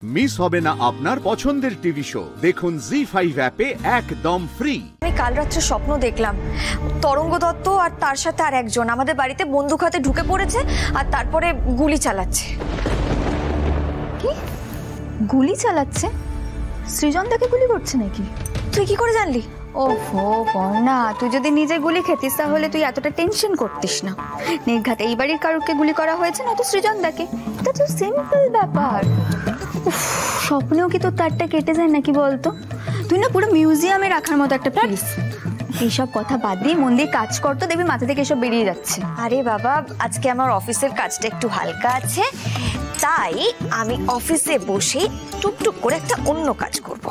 Miss হবে না আপনার পছন্দের টিভি শো। দেখুন জি5 অ্যাপে একদম ফ্রি। আমি কাল রাত্রে স্বপ্ন দেখলাম তরঙ্গ দত্ত আর তার সাথে আর একজন আমাদের বাড়িতে বন্দুক হাতে ঢুকে পড়েছে আর তারপরে গুলি চালাচ্ছে। কি গুলি চালাচ্ছে? সৃজনদাকে গুলি করছে নাকি? তুই কি করে জানলি? ওহো বর্ণা, তুই যদি নিজে গুলি খেতিস তাহলে তুই এতটা টেনশন করতিস না। নির্ঘাত এই বাড়ির কারুকে গুলি করা হয়েছে না তো সৃজনদাকে, এটা তো সিম্পল ব্যাপার। স্বপ্নেও কি তোর তারটা কেটে যায় নাকি বলতো? তুই না পুরো মিউজিয়ামে রাখার মতো একটা প্লিজ। এইসব কথা বাদ দিয়ে মন দিয়ে কাজ করতো, দেখবি মাথা থেকে এসব বেরিয়ে যাচ্ছে। আরে বাবা, আজকে আমার অফিসের কাজটা একটু হালকা আছে, তাই আমি অফিসে বসে টুকটুক করে একটা অন্য কাজ করব।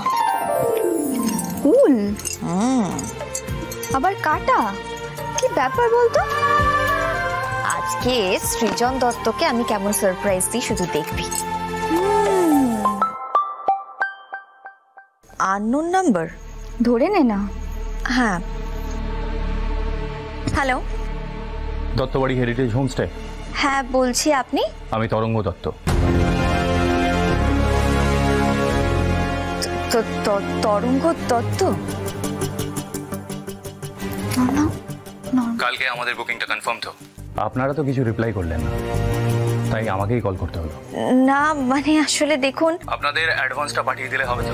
কুল আবার কাটা, কি ব্যাপার বলতো? আজকে সৃজন দত্তকে আমি কেমন সারপ্রাইজ দিই শুধু দেখবি। আননোন নাম্বার ধরে নে না। হ্যাঁ, হ্যালো, দত্তবাড়ি হেরিটেজ হোমস্টে। হ্যাঁ বলছি, আপনি? আমি তরঙ্গ দত্ত। তরঙ্গ দত্ত? কালকে আমাদের বুকিংটা কনফার্ম তো? আপনারা তো কিছু রিপ্লাই করলেন না, তাই আমাকেই কল করতে হলো। না মানে আসলে দেখুন, আপনাদের অ্যাডভান্সটা পাঠিয়ে দিলে হবে তো?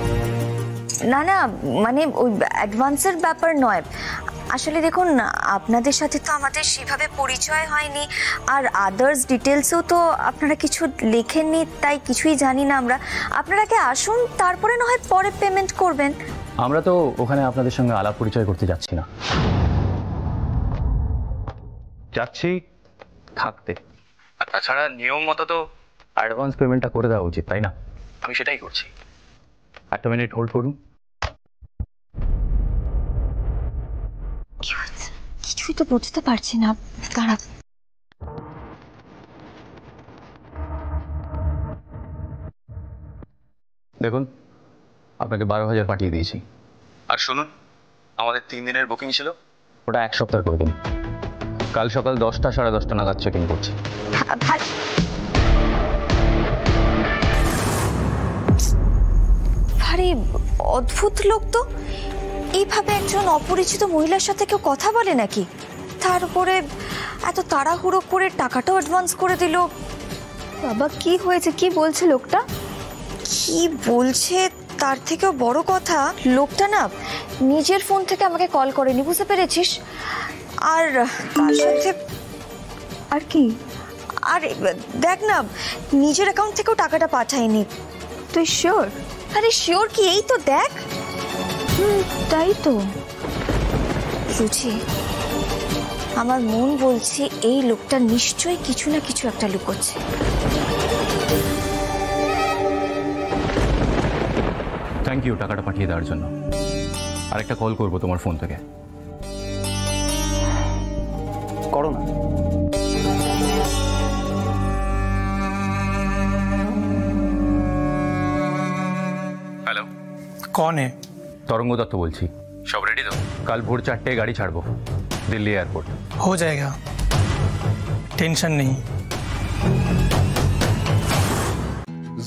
না না, মানে ওই অ্যাডভান্সের ব্যাপার নয়। আসলে দেখুন, আপনাদের সাথে তো আমাদের সেভাবে পরিচয় হয়নি, আর আদার্স ডিটেলসও তো আপনারা কিছু লেখেননি, তাই কিছুই জানি না আমরা। আপনারা কি আসুন, তারপরে না হয় পরে পেমেন্ট করবেন। আমরা তো ওখানে আপনাদের সঙ্গে আলাপ পরিচয় করতে যাচ্ছি না, যাচ্ছি থাকতে। আর তাছাড়া নিয়ম মতো তো অ্যাডভান্স পেমেন্টটা করে দেওয়া উচিত, তাই না? আমি সেটাই করছি। একটা মিনিট হোল্ড করুন। কিছুই তো বুঝতে পারছি না, দাঁড়া। দেখুন, আপনাকে 12,000 পাঠিয়ে দিয়েছি। আর শুনুন, আমাদের 3 দিনের বুকিং ছিল, ওটা 1 সপ্তাহ করে দিন। কাল সকাল 10টা 10:30 নাগাদ চেক ইন করছি। আরে অদ্ভুত লোক তো, এইভাবে একজন অপরিচিত মহিলার সাথে কেউ কথা বলে নাকি? তার উপরে এত তাড়াহুড়ো করে টাকাটাও অ্যাডভান্স করে দিল। বাবা কি হয়েছে, কি বলছে লোকটা? কি বলছে তার থেকেও বড় কথা, লোকটা না নিজের ফোন থেকে আমাকে কল করেনি, বুঝতে পেরেছিস? আর তার সাথে আর কি? আর দেখ না, নিজের অ্যাকাউন্ট থেকেও টাকাটা পাঠায়নি। তুই শিওর? আরে শিওর কি, এই তো দেখ। তাই তো। রুচি, আমার মন বলছে এই লোকটা নিশ্চয়ই কিছু না কিছু একটা লুকোচ্ছে। থ্যাংক ইউ টাকাটা পাঠিয়ে দেওয়ার জন্য। আরেকটা কল করবো তোমার ফোন থেকে। করো না। হ্যালো, कौन है? তরঙ্গ দত্ত বলছি। সব রেডি তো? কাল ভোর 4টে গাড়ি ছাড়বো দিল্লি এয়ারপোর্ট। हो जाएगा, টেনশন নেই।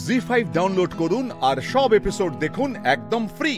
জি5 ডাউনলোড করুন আর সব এপিসোড দেখুন একদম ফ্রি।